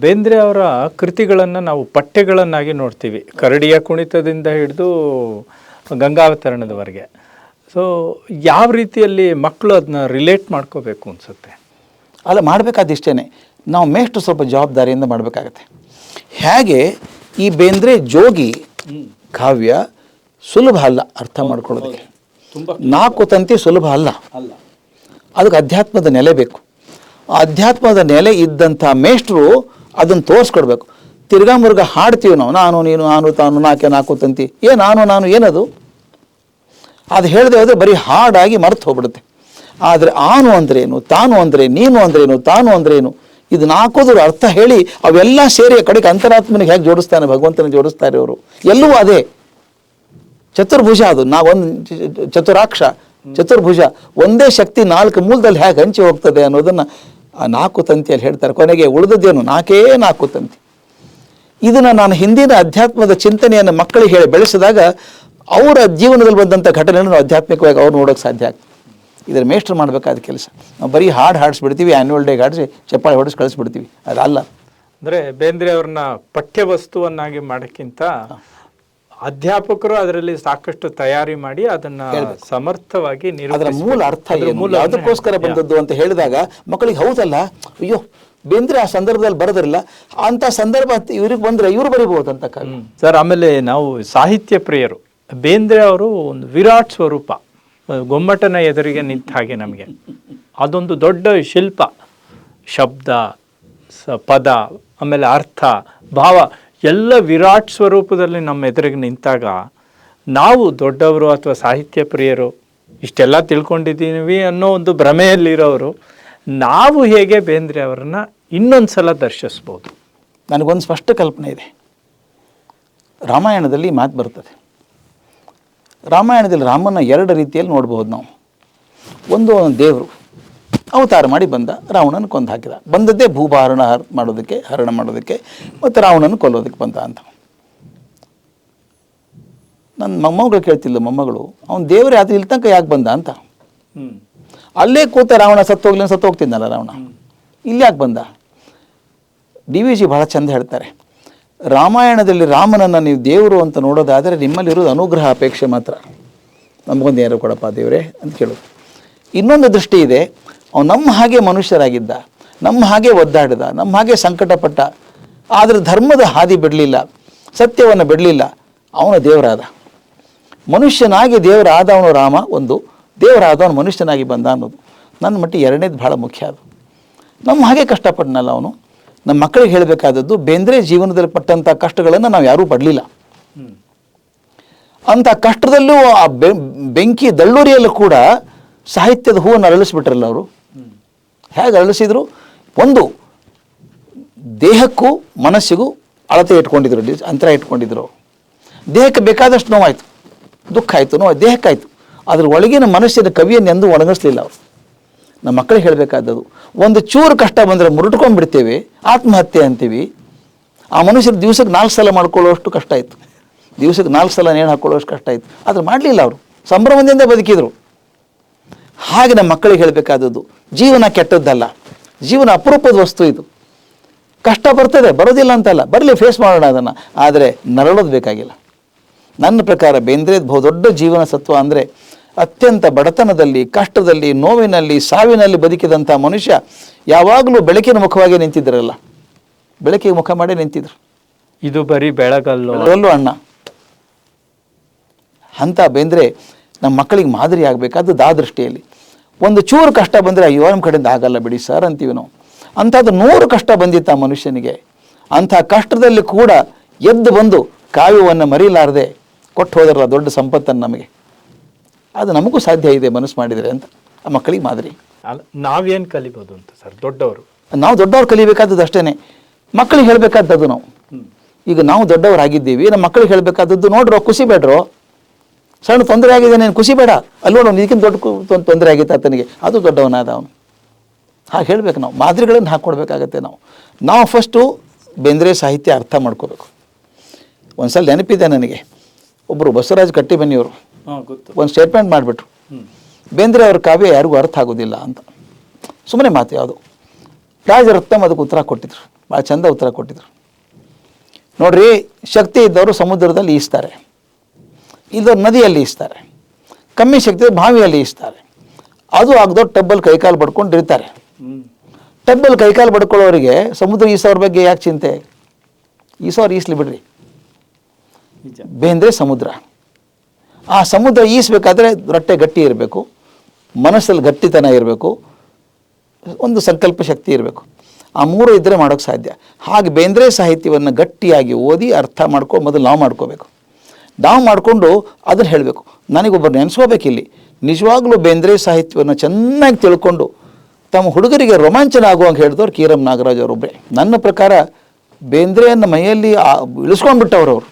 ಬೇಂದ್ರೆ ಅವರ ಕೃತಿಗಳನ್ನು ನಾವು ಪಠ್ಯಗಳನ್ನಾಗಿ ನೋಡ್ತೀವಿ. ಕರಡಿಯ ಕುಣಿತದಿಂದ ಹಿಡಿದು ಗಂಗಾವತರಣದವರೆಗೆ. ಸೊ ಯಾವ ರೀತಿಯಲ್ಲಿ ಮಕ್ಕಳು ಅದನ್ನ ರಿಲೇಟ್ ಮಾಡ್ಕೋಬೇಕು ಅನಿಸುತ್ತೆ? ಅಲ್ಲ, ಮಾಡಬೇಕಾದಿಷ್ಟೇ. ನಾವು ಮೇಷ್ಟು ಸ್ವಲ್ಪ ಜವಾಬ್ದಾರಿಯಿಂದ ಮಾಡಬೇಕಾಗತ್ತೆ. ಹೇಗೆ ಈ ಬೇಂದ್ರೆ ಜೋಗಿ ಕಾವ್ಯ ಸುಲಭ ಅಲ್ಲ ಅರ್ಥ ಮಾಡ್ಕೊಳ್ಳೋದಕ್ಕೆ. 4 ತಂತಿ ಸುಲಭ ಅಲ್ಲ. ಅದಕ್ಕೆ ಅಧ್ಯಾತ್ಮದ ನೆಲೆ ಬೇಕು. ಆ ಅಧ್ಯಾತ್ಮದ ನೆಲೆ ಇದ್ದಂಥ ಮೇಷ್ಟ್ರು ಅದನ್ನು ತೋರಿಸ್ಕೊಡ್ಬೇಕು. ತಿರ್ಗಾ ಮುರುಗ ಹಾಡ್ತೀವಿ ನಾವು, ನಾನು ನೀನು ನಾನು ತಾನು 4 ತಂತಿ. ನಾನು ಏನದು? ಅದು ಹೇಳದೆ ಹೋದರೆ ಬರೀ ಹಾಡಾಗಿ ಮರೆತು ಹೋಗ್ಬಿಡುತ್ತೆ. ಆದರೆ ಆನು ಅಂದ್ರೇನು, ತಾನು ಅಂದರೆ ನೀನು ಅಂದ್ರೇನು, ತಾನು ಅಂದ್ರೇನು, ಇದು 4 ಅರ್ಥ ಹೇಳಿ ಅವೆಲ್ಲ ಸೇರಿ ಕಡೆಗೆ ಅಂತರಾತ್ಮನಿಗೆ ಹೇಗೆ ಜೋಡಿಸ್ತಾನೆ ಭಗವಂತನ ಜೋಡಿಸ್ತಾರೆ ಅವರು. ಎಲ್ಲವೂ ಅದೇ ಚತುರ್ಭುಜ. ಅದು ನಾವೊಂದು ಚತುರ್ಭುಜ ಒಂದೇ ಶಕ್ತಿ 4 ಮೂಲದಲ್ಲಿ ಹೇಗೆ ಹಂಚಿ ಹೋಗ್ತದೆ ಅನ್ನೋದನ್ನು ಆ 4 ತಂತಿಯಲ್ಲಿ ಹೇಳ್ತಾರೆ. ಕೊನೆಗೆ ಉಳಿದದ್ದೇನು 4 ತಂತಿ. ಇದನ್ನು ನಾನು ಹಿಂದಿನ ಅಧ್ಯಾತ್ಮದ ಚಿಂತನೆಯನ್ನು ಮಕ್ಕಳಿಗೆ ಹೇಳಿ ಬೆಳೆಸಿದಾಗ ಅವರ ಜೀವನದಲ್ಲಿ ಬಂದಂಥ ಘಟನೆಯನ್ನು ನಾವು ಆಧ್ಯಾತ್ಮಿಕವಾಗಿ ಅವ್ರು ನೋಡೋಕ್ಕೆ ಸಾಧ್ಯ ಆಗ್ತದೆ. ಇದರ ಮೇಷ್ಟ್ರು ಮಾಡಬೇಕಾದ ಕೆಲಸ. ನಾವು ಬರೀ ಹಾಡಿಸ್ಬಿಡ್ತೀವಿ, ಆ್ಯನ್ಯುವಲ್ ಡೇಗೆ ಹಾಡಿಸಿ ಚಪ್ಪಾಳೆ ಹೊಡಿಸಿ ಕಳಿಸ್ಬಿಡ್ತೀವಿ. ಅದಲ್ಲ. ಅಂದರೆ ಬೇಂದ್ರೆ ಅವ್ರನ್ನ ಪಠ್ಯವಸ್ತುವನ್ನಾಗಿ ಮಾಡೋಕ್ಕಿಂತ ಅಧ್ಯಾಪಕರು ಅದರಲ್ಲಿ ಸಾಕಷ್ಟು ತಯಾರಿ ಮಾಡಿ ಅದನ್ನ ಸಮರ್ಥವಾಗಿ ಅದರ ಮೂಲ ಅರ್ಥ ಯಾವುದಕ್ಕೋಸ್ಕರ ಬಂದದ್ದು ಅಂತ ಹೇಳಿದಾಗ ಮಕ್ಕಳಿಗೆ ಹೌದಲ್ಲ, ಅಯ್ಯೋ ಬೇಂದ್ರೆ ಆ ಸಂದರ್ಭದಲ್ಲಿ ಬರೋದಿಲ್ಲ, ಅಂತ ಸಂದರ್ಭ ಇವ್ರಿಗೆ ಬಂದ್ರೆ ಇವ್ರು ಬರೀಬಹುದು ಅಂತ. ಸರ್, ಆಮೇಲೆ ನಾವು ಸಾಹಿತ್ಯ ಪ್ರಿಯರು. ಬೇಂದ್ರೆ ಅವರು ಒಂದು ವಿರಾಟ್ ಸ್ವರೂಪ, ಗೊಮ್ಮಟನ ಎದುರಿಗೆ ನಿಂತ ಹಾಗೆ ನಮಗೆ ಅದೊಂದು ದೊಡ್ಡ ಶಿಲ್ಪ. ಶಬ್ದ, ಪದ, ಆಮೇಲೆ ಅರ್ಥ, ಭಾವ ಎಲ್ಲ ವಿರಾಟ್ ಸ್ವರೂಪದಲ್ಲಿ ನಮ್ಮ ಎದುರಿಗೆ ನಿಂತಾಗ ನಾವು ದೊಡ್ಡವರು ಅಥವಾ ಸಾಹಿತ್ಯ ಪ್ರಿಯರು ಇಷ್ಟೆಲ್ಲ ತಿಳ್ಕೊಂಡಿದ್ದೀವಿ ಅನ್ನೋ ಒಂದು ಭ್ರಮೆಯಲ್ಲಿರೋರು ನಾವು ಹೇಗೆ ಬೇಂದ್ರೆ ಅವರನ್ನ ಇನ್ನೊಂದು ಸಲ ದರ್ಶಿಸ್ಬೋದು? ನನಗೊಂದು ಸ್ಪಷ್ಟ ಕಲ್ಪನೆ ಇದೆ. ರಾಮಾಯಣದಲ್ಲಿ ಮಾತು ಬರ್ತದೆ. ರಾಮಾಯಣದಲ್ಲಿ ರಾಮನ 2 ರೀತಿಯಲ್ಲಿ ನೋಡ್ಬೋದು ನಾವು. ಒಂದು ದೇವರು ಅವತಾರ ಮಾಡಿ ಬಂದ, ರಾವಣನ ಕೊಂದು ಹಾಕಿದ. ಬಂದದ್ದೇ ಭೂಭಾರಣ ಮಾಡೋದಕ್ಕೆ, ಹರಣ ಮಾಡೋದಕ್ಕೆ, ಮತ್ತು ರಾವಣನ ಕೊಲ್ಲೋದಕ್ಕೆ ಬಂದ ಅಂತ. ನನ್ನ ಮೊಮ್ಮಗಳು ಕೇಳ್ತಿಲ್ಲ, ಮೊಮ್ಮಗಳು ಅವನು ದೇವರೇ ಅದು ಇಲ್ಲಿ ತನಕ ಯಾಕೆ ಬಂದ ಅಂತ. ಅಲ್ಲೇ ಕೂತ ರಾವಣ ಸತ್ತು ಹೋಗ್ತಿದ್ನಲ್ಲ ರಾವಣ, ಇಲ್ಲಿ ಯಾಕೆ ಬಂದ? DVG ಬಹಳ ಚಂದ ಹೇಳ್ತಾರೆ, ರಾಮಾಯಣದಲ್ಲಿ ರಾಮನನ್ನು ನೀವು ದೇವರು ಅಂತ ನೋಡೋದಾದರೆ ನಿಮ್ಮಲ್ಲಿರೋದು ಅನುಗ್ರಹ ಅಪೇಕ್ಷೆ ಮಾತ್ರ. ನಮಗೊಂದು ಏನಾರು ಕೊಡಪ್ಪ ದೇವರೇ ಅಂತ ಕೇಳೋದು. ಇನ್ನೊಂದು ದೃಷ್ಟಿ ಇದೆ, ಅವನು ನಮ್ಮ ಹಾಗೆ ಮನುಷ್ಯರಾಗಿದ್ದ, ನಮ್ಮ ಹಾಗೆ ಒದ್ದಾಡಿದ, ನಮ್ಮ ಹಾಗೆ ಸಂಕಟಪಟ್ಟ, ಆದರೆ ಧರ್ಮದ ಹಾದಿ ಬಿಡಲಿಲ್ಲ, ಸತ್ಯವನ್ನು ಬಿಡಲಿಲ್ಲ, ಅವನು ದೇವರಾದ. ಮನುಷ್ಯನಾಗಿ ದೇವರಾದವನು ರಾಮ, ಒಂದು ದೇವರಾದವನು ಮನುಷ್ಯನಾಗಿ ಬಂದ ಅನ್ನೋದು ನನ್ನ ಮಟ್ಟಿಗೆ 2ನೇದು ಭಾಳ ಮುಖ್ಯ. ಅದು ನಮ್ಮ ಹಾಗೆ ಕಷ್ಟಪಟ್ಟನಲ್ಲ ಅವನು. ನಮ್ಮ ಮಕ್ಕಳಿಗೆ ಹೇಳಬೇಕಾದದ್ದು, ಬೇಂದ್ರೆ ಜೀವನದಲ್ಲಿ ಪಟ್ಟಂಥ ಕಷ್ಟಗಳನ್ನು ನಾವು ಯಾರೂ ಪಡಲಿಲ್ಲ. ಅಂಥ ಕಷ್ಟದಲ್ಲೂ ಆ ಬೆಂಕಿ ದಳ್ಳೂರಿಯಲ್ಲೂ ಕೂಡ ಸಾಹಿತ್ಯದ ಹೂವನ್ನು ಅರಳಿಸ್ಬಿಟ್ರಲ್ಲ ಅವರು. ಹೇಗೆ ಅರಳಿಸಿದ್ರು? ಒಂದು, ದೇಹಕ್ಕೂ ಮನಸ್ಸಿಗೂ ಅಳತೆ ಇಟ್ಕೊಂಡಿದ್ರು, ಅಂತರ ಇಟ್ಕೊಂಡಿದ್ರು. ದೇಹಕ್ಕೆ ಬೇಕಾದಷ್ಟು ನೋವಾಯಿತು, ದುಃಖ ಆಯಿತು, ನೋವು ದೇಹಕ್ಕಾಯಿತು, ಅದ್ರ ಒಳಗಿನ ಮನಸ್ಸಿನ ಕವಿಯನ್ನು ಎಂದೂ ಒಣಗಿಸ್ಲಿಲ್ಲ ಅವರು. ನಮ್ಮ ಮಕ್ಕಳಿಗೆ ಹೇಳಬೇಕಾದದ್ದು, ಒಂದು ಚೂರು ಕಷ್ಟ ಬಂದರೆ ಮುರುಟ್ಕೊಂಡ್ಬಿಡ್ತೇವೆ, ಆತ್ಮಹತ್ಯೆ ಅಂತೀವಿ. ಆ ಮನುಷ್ಯರು ದಿವಸಕ್ಕೆ 4 ಸಲ ಮಾಡ್ಕೊಳ್ಳೋಷ್ಟು ಕಷ್ಟ ಆಯಿತು, ದಿವಸಕ್ಕೆ 4 ಸಲ ನೇಣು ಹಾಕ್ಕೊಳ್ಳೋಷ್ಟು ಕಷ್ಟ ಆಯಿತು. ಆದರೆ ಮಾಡಲಿಲ್ಲ ಅವರು, ಸಂಭ್ರಮದಿಂದ ಬದುಕಿದ್ರು. ಹಾಗೆ ನಮ್ಮ ಮಕ್ಕಳಿಗೆ ಹೇಳಬೇಕಾದದ್ದು, ಜೀವನ ಕೆಟ್ಟದ್ದಲ್ಲ, ಜೀವನ ಅಪರೂಪದ ವಸ್ತು. ಇದು ಕಷ್ಟ ಬರ್ತದೆ, ಬರೋದಿಲ್ಲ ಅಂತಲ್ಲ, ಬರಲಿ, ಫೇಸ್ ಮಾಡೋಣ ಅದನ್ನು, ಆದರೆ ನರಳೋದು ಬೇಕಾಗಿಲ್ಲ. ನನ್ನ ಪ್ರಕಾರ ಬೇಂದ್ರೆ ಬಹುದೊಡ್ಡ ಜೀವನ ಸತ್ವ ಅಂದರೆ ಅತ್ಯಂತ ಬಡತನದಲ್ಲಿ, ಕಷ್ಟದಲ್ಲಿ, ನೋವಿನಲ್ಲಿ, ಸಾವಿನಲ್ಲಿ ಬದುಕಿದಂಥ ಮನುಷ್ಯ ಯಾವಾಗಲೂ ಬೆಳಕಿನ ಮುಖವಾಗಿ ನಿಂತಿದ್ದರಲ್ಲ, ಬೆಳಕಿಗೆ ಮುಖ ಮಾಡಿ ನಿಂತಿದ್ರು. ಇದು ಬರೀ ಬೆಳಗಲ್ಲೂ ಅಣ್ಣ ಅಂತ ಬೇಂದ್ರೆ ನಮ್ಮ ಮಕ್ಕಳಿಗೆ ಮಾದರಿ ಆಗಬೇಕಾದದ್ದು ಆ ದೃಷ್ಟಿಯಲ್ಲಿ. ಒಂದು ಚೂರು ಕಷ್ಟ ಬಂದರೆ ಅಯ್ಯೋ ನಮ್ಮ ಕಡೆಯಿಂದ ಆಗಲ್ಲ ಬಿಡಿ ಸರ್ ಅಂತೀವಿ ನಾವು. ಅಂಥದ್ದು 100 ಕಷ್ಟ ಬಂದಿತ್ತು ಆ ಮನುಷ್ಯನಿಗೆ. ಅಂಥ ಕಷ್ಟದಲ್ಲಿ ಕೂಡ ಎದ್ದು ಬಂದು ಕಾವ್ಯವನ್ನು ಮರೀಲಾರದೆ ಕೊಟ್ಟು ಹೋದರಲ್ಲ ದೊಡ್ಡ ಸಂಪತ್ತನ್ನು ನಮಗೆ. ಅದು ನಮಗೂ ಸಾಧ್ಯ ಇದೆ ಮನಸ್ಸು ಮಾಡಿದರೆ ಅಂತ ಆ ಮಕ್ಕಳಿಗೆ ಮಾದರಿ. ನಾವೇನು ಕಲಿಬೋದು ಅಂತ ಸರ್? ನಾವು ದೊಡ್ಡವರು ಕಲಿಬೇಕಾದದ್ದು ಅಷ್ಟೇ, ಮಕ್ಕಳಿಗೆ ಹೇಳಬೇಕಾದದ್ದು ನಾವು. ಈಗ ನಾವು ದೊಡ್ಡವರಾಗಿದ್ದೀವಿ, ನಮ್ಮ ಮಕ್ಕಳಿಗೆ ಹೇಳಬೇಕಾದದ್ದು, ನೋಡ್ರೋ ಖುಷಿ ಬೇಡ್ರೋ, ಸಣ್ಣ ತೊಂದರೆ ಆಗಿದೆ, ನೀನು ಖುಷಿ ಬೇಡ, ಅಲ್ಲಿ ನೋಡು ಇದಕ್ಕಿಂತ ದೊಡ್ಡ ತೊಂದರೆ ಆಗಿತ್ತು ಆತನಿಗೆ, ಅದು ದೊಡ್ಡವನಾದ ಅವನು. ಹಾಗೆ ಹೇಳಬೇಕು ನಾವು, ಮಾದರಿಗಳನ್ನು ಹಾಕ್ಕೊಡ್ಬೇಕಾಗತ್ತೆ. ನಾವು ಫಸ್ಟು ಬೇಂದ್ರೆ ಸಾಹಿತ್ಯ ಅರ್ಥ ಮಾಡ್ಕೋಬೇಕು. ಒಂದು ಸಲ ನೆನಪಿದೆ ನನಗೆ, ಒಬ್ಬರು ಬಸವರಾಜ್ ಕಟ್ಟಿಬನ್ನಿಯವರು ಒಂದು ಸ್ಟೇಟ್ಮೆಂಟ್ ಮಾಡಿಬಿಟ್ರು, ಬೇಂದ್ರೆ ಅವ್ರ ಕಾವ್ಯ ಯಾರಿಗೂ ಅರ್ಥ ಆಗೋದಿಲ್ಲ ಅಂತ. ಸುಮ್ಮನೆ ಮಾತು ಯಾವುದು. ರಾಜರತ್ನಂ ಅದಕ್ಕೆ ಉತ್ತರ ಕೊಟ್ಟಿದ್ರು, ಭಾಳ ಚಂದ ಉತ್ತರ ಕೊಟ್ಟಿದ್ರು. ನೋಡ್ರಿ, ಶಕ್ತಿ ಇದ್ದವರು ಸಮುದ್ರದಲ್ಲಿ ಈಸ್ತಾರೆ, ಇಲ್ಲದವ್ರು ನದಿಯಲ್ಲಿ ಈಸ್ತಾರೆ, ಕಮ್ಮಿ ಶಕ್ತಿ ಇದ್ದವ್ರು ಬಾವಿಯಲ್ಲಿ ಈಸ್ತಾರೆ. ಅದು ಆಗದವ್ರು ಟಬ್ಬಲ್ಲಿ ಕೈಕಾಲು ಬಡ್ಕೊಂಡು ಇರ್ತಾರೆ. ಟಬ್ಬಲ್ಲಿ ಕೈಕಾಲು ಬಡ್ಕೊಳ್ಳೋರಿಗೆ ಸಮುದ್ರ ಈಸೋರ ಬಗ್ಗೆ ಯಾಕೆ ಚಿಂತೆ? ಈಸೋರು ಈಸ್ಲಿ ಬಿಡ್ರಿ. ಬೇಂದ್ರೆ ಸಮುದ್ರ. ಆ ಸಮುದ್ರ ಈಸಬೇಕಾದ್ರೆ ರೊಟ್ಟೆ ಗಟ್ಟಿ ಇರಬೇಕು, ಮನಸ್ಸಲ್ಲಿ ಗಟ್ಟಿತನ ಇರಬೇಕು, ಒಂದು ಸಂಕಲ್ಪ ಶಕ್ತಿ ಇರಬೇಕು. ಆ ಮೂರು ಇದ್ದರೆ ಮಾಡೋಕ್ಕೆ ಸಾಧ್ಯ. ಹಾಗೆ ಬೇಂದ್ರೆ ಸಾಹಿತ್ಯವನ್ನು ಗಟ್ಟಿಯಾಗಿ ಓದಿ ಅರ್ಥ ಮೊದಲು ನಾವು ಮಾಡ್ಕೋಬೇಕು. ನಾವು ಮಾಡಿಕೊಂಡು ಅದನ್ನು ಹೇಳಬೇಕು. ನನಗೊಬ್ಬರು ನೆನೆಸ್ಕೋಬೇಕಿಲ್ಲಿ, ನಿಜವಾಗ್ಲೂ ಬೇಂದ್ರೆ ಸಾಹಿತ್ಯವನ್ನು ಚೆನ್ನಾಗಿ ತಿಳ್ಕೊಂಡು ತಮ್ಮ ಹುಡುಗರಿಗೆ ರೋಮಾಂಚನ ಆಗುವಂಗೆ ಹೇಳಿದವ್ರು ಕೆ. ಎಂ. ನಾಗರಾಜ್ ಅವರೊಬ್ಬರೇ. ನನ್ನ ಪ್ರಕಾರ ಬೇಂದ್ರೆಯನ್ನು ಮೈಯಲ್ಲಿ ಇಳಿಸ್ಕೊಂಡ್ಬಿಟ್ಟವ್ರು ಅವರು.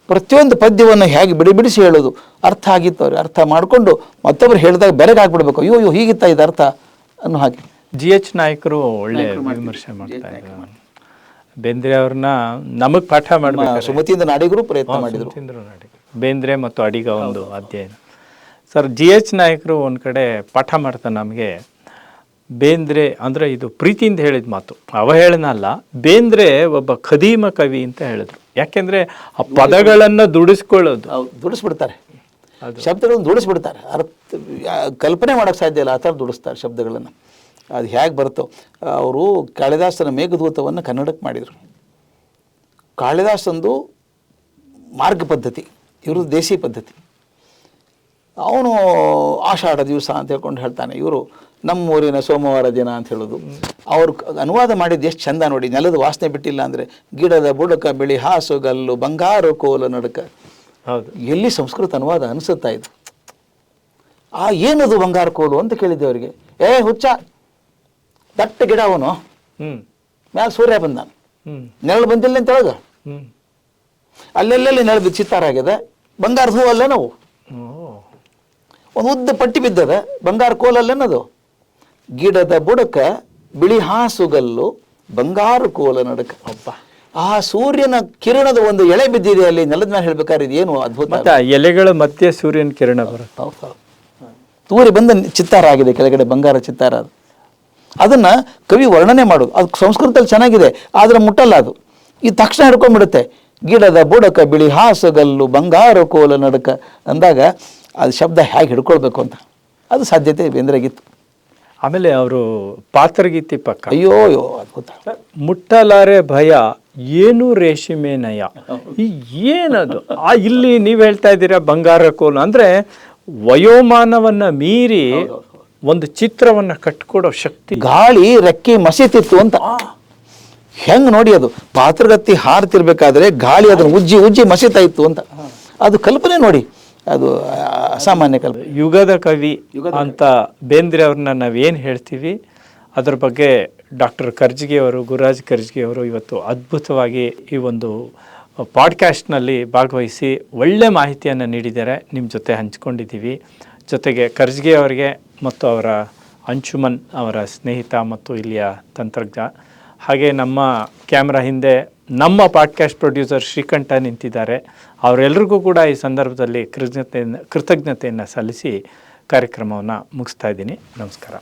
ಪ್ರತಿಯೊಂದು ಪದ್ಯವನ್ನು ಹೇಗೆ ಬಿಡಿಸಿ ಹೇಳೋದು ಅರ್ಥ ಆಗಿತ್ತು ಅವ್ರಿಗೆ. ಅರ್ಥ ಮಾಡಿಕೊಂಡು ಮತ್ತೊಬ್ಬರು ಹೇಳಿದಾಗ ಬೆರಗಾಗ್ಬಿಡ್ಬೇಕು, ಅಯ್ಯೋ ಹೀಗಿತ್ತ ಇದು ಅರ್ಥ ಅನ್ನೋ ಹಾಗೆ. GH ನಾಯಕರು ಒಳ್ಳೆ ವಿಮರ್ಶೆ ಮಾಡ್ತಾ ಇದ್ದಾರೆ. ಬೇಂದ್ರೆ ಅವ್ರನ್ನ ನಮಗೆ ಪಾಠ ಮಾಡಬೇಕು. ಸುಮತಿಯಿಂದ ನಾಡಿಗರು ಪ್ರಯತ್ನ ಮಾಡಿದರು. ಬೇಂದ್ರೆ ಮತ್ತು ಅಡಿಗ ಒಂದು ಅಧ್ಯಯನ. ಸರ್, GH ನಾಯಕರು ಒಂದು ಕಡೆ ಪಾಠ ಮಾಡ್ತಾರೆ ನಮಗೆ. ಬೇಂದ್ರೆ ಅಂದರೆ ಇದು ಪ್ರೀತಿಯಿಂದ ಹೇಳಿದ ಮಾತು, ಅವಹೇಳನ ಅಲ್ಲ. ಬೇಂದ್ರೆ ಒಬ್ಬ ಖದೀಮ ಕವಿ ಅಂತ ಹೇಳಿದ್ರು. ಯಾಕೆಂದರೆ ಆ ಪದಗಳನ್ನು ದುಡಿಸ್ಕೊಳ್ಳೋದು, ದುಡಿಸ್ಬಿಡ್ತಾರೆ, ಶಬ್ದಗಳನ್ನು ದುಡಿಸ್ಬಿಡ್ತಾರೆ. ಕಲ್ಪನೆ ಮಾಡೋಕ್ಕೆ ಸಾಧ್ಯ ಇಲ್ಲ, ಆ ಥರ ದುಡಿಸ್ತಾರೆ ಶಬ್ದಗಳನ್ನು. ಅದು ಹೇಗೆ ಬರುತ್ತೋ. ಅವರು ಕಾಳಿದಾಸನ ಮೇಘದೂತವನ್ನು ಕನ್ನಡಕ್ಕೆ ಮಾಡಿದರು. ಕಾಳಿದಾಸಂದು ಮಾರ್ಗ ಪದ್ಧತಿ, ಇವ್ರದ್ದು ದೇಸಿ ಪದ್ಧತಿ. ಅವನು ಆಷಾಢ ದಿವಸ ಅಂತ ಹೇಳ್ಕೊಂಡು ಹೇಳ್ತಾನೆ, ಇವರು ನಮ್ಮೂರಿನ ಸೋಮವಾರ ದಿನ ಅಂತ ಹೇಳೋದು. ಅವರು ಅನುವಾದ ಮಾಡಿದ್ದು ಎಷ್ಟು ಚಂದ ನೋಡಿ. ನೆಲದ ವಾಸನೆ ಬಿಟ್ಟಿಲ್ಲ ಅಂದರೆ ಗಿಡದ ಬುಡಕ ಬಿಳಿ ಹಾಸುಗಲ್ಲು ಬಂಗಾರು ಕೋಲ ನಡಕ. ಹೌದು, ಎಲ್ಲಿ ಸಂಸ್ಕೃತ ಅನುವಾದ ಅನಿಸುತ್ತಾ ಇದು? ಏನದು ಬಂಗಾರು ಕೋಲು ಅಂತ ಕೇಳಿದ್ದೆ ಅವರಿಗೆ. ಹುಚ್ಚ, ದಟ್ಟ ಗಿಡ ಅವನು, ಮ್ಯಾಲ ಸೂರ್ಯ ಬಂದ, ನೆರಳು ಬಂದಿಲ್ಲ ಅಂತ ಹೇಳೋದು. ಅಲ್ಲೆಲ್ಲಿ ನೆರಳು ಚಿತ್ತಾರ ಆಗ್ಯದ, ಬಂಗಾರದ ಹೂ ಅಲ್ಲೇ ನಾವು ಒಂದು ಉದ್ದ ಪಟ್ಟಿ ಬಿದ್ದದ, ಬಂಗಾರ ಕೋಲಲ್ಲೇನದು. ಗಿಡದ ಬುಡಕ ಬಿಳಿ ಹಾಸುಗಲ್ಲು ಬಂಗಾರು ಕೋಲ ನಡಕ. ಆ ಸೂರ್ಯನ ಕಿರಣದ ಒಂದು ಎಳೆ ಬಿದ್ದಿದೆ ಅಲ್ಲಿ ನೆಲದ ಮೇಲೆ. ಹೇಳ್ಬೇಕಾದ್ರೆ ಇದೇನು ಅದ್ಭುತ. ಎಲೆಗಳ ಮಧ್ಯೆ ಸೂರ್ಯನ ಕಿರಣ ಬರುತ್ತೆ, ತೂರಿ ಬಂದ ಚಿತ್ತಾರ ಆಗಿದೆ ಕೆಳಗಡೆ, ಬಂಗಾರ ಚಿತ್ತಾರ. ಅದು ಅದನ್ನ ಕವಿ ವರ್ಣನೆ ಮಾಡೋದು. ಅದು ಸಂಸ್ಕೃತದಲ್ಲಿ ಚೆನ್ನಾಗಿದೆ, ಆದ್ರೆ ಮುಟ್ಟಲ್ಲ ಅದು. ಈ ತಕ್ಷಣ ಹಿಡ್ಕೊಂಡ್ಬಿಡುತ್ತೆ. ಗಿಡದ ಬುಡಕ ಬಿಳಿ ಹಾಸುಗಲ್ಲು ಬಂಗಾರು ಕೋಲ ನಡಕ ಅಂದಾಗ ಅದು ಶಬ್ದ ಹೇಗೆ ಹಿಡ್ಕೊಳ್ಬೇಕು ಅಂತ ಅದು ಸಾಧ್ಯತೆ ಬೇಂದ್ರೆಗಿತ್ತು. ಆಮೇಲೆ ಅವರು ಪಾತ್ರಗೀತಿ ಪಕ್ಕ, ಅಯ್ಯೋ ಅದ್ಭುತ. ಮುಟ್ಟಲಾರೆ ಭಯ ಏನು ರೇಷ್ಮೆ ನಯ. ಏನದು ಇಲ್ಲಿ ನೀವು ಹೇಳ್ತಾ ಇದ್ದೀರಾ ಬಂಗಾರ ಕೋಲು ಅಂದರೆ ವಯೋಮಾನವನ್ನ ಮೀರಿ ಒಂದು ಚಿತ್ರವನ್ನ ಕಟ್ಕೊಡೋ ಶಕ್ತಿ. ಗಾಳಿ ರೆಕ್ಕೆ ಮಸೀತಿತ್ತು ಅಂತ ಹೆಂಗ್ ನೋಡಿ, ಅದು ಪಾತ್ರಗತ್ತಿ ಹಾರ್ತಿರ್ಬೇಕಾದ್ರೆ ಗಾಳಿ ಅದನ್ನು ಉಜ್ಜಿ ಮಸೀತಾ ಇತ್ತು ಅಂತ. ಅದು ಕಲ್ಪನೆ ನೋಡಿ, ಅದು ಅಸಾಮಾನ್ಯ ಕಲ್ಪನೆ. ಯುಗದ ಕವಿ ಅಂತ ಬೇಂದ್ರೆ ಅವ್ರನ್ನ ನಾವೇನು ಹೇಳ್ತೀವಿ ಅದ್ರ ಬಗ್ಗೆ ಡಾಕ್ಟರ್ ಕರ್ಜಿಗೆ ಅವರು, ಗುರುರಾಜ್ ಕರ್ಜಿಗೆ ಅವರು ಇವತ್ತು ಅದ್ಭುತವಾಗಿ ಈ ಒಂದು ಪಾಡ್ಕಾಸ್ಟ್ನಲ್ಲಿ ಭಾಗವಹಿಸಿ ಒಳ್ಳೆ ಮಾಹಿತಿಯನ್ನು ನೀಡಿದ್ದಾರೆ. ನಿಮ್ಮ ಜೊತೆ ಹಂಚ್ಕೊಂಡಿದ್ದೀವಿ. ಜೊತೆಗೆ ಕರ್ಜಿಗೆ ಅವರಿಗೆ ಮತ್ತು ಅವರ ಅಂಶುಮನ್ ಅವರ ಸ್ನೇಹಿತ ಮತ್ತು ಇಲ್ಲಿಯ ತಂತ್ರಜ್ಞ, ಹಾಗೆ ನಮ್ಮ ಕ್ಯಾಮ್ರಾ ಹಿಂದೆ ನಮ್ಮ ಪಾಡ್ಕಾಸ್ಟ್ ಪ್ರೊಡ್ಯೂಸರ್ ಶ್ರೀಕಂಠ ನಿಂತಿದ್ದಾರೆ. ಅವರೆಲ್ಲರಿಗೂ ಕೂಡ ಈ ಸಂದರ್ಭದಲ್ಲಿ ಕೃತಜ್ಞತೆಯನ್ನು ಸಲ್ಲಿಸಿ ಕಾರ್ಯಕ್ರಮವನ್ನು ಮುಗಿಸ್ತಾ ಇದ್ದೀನಿ. ನಮಸ್ಕಾರ.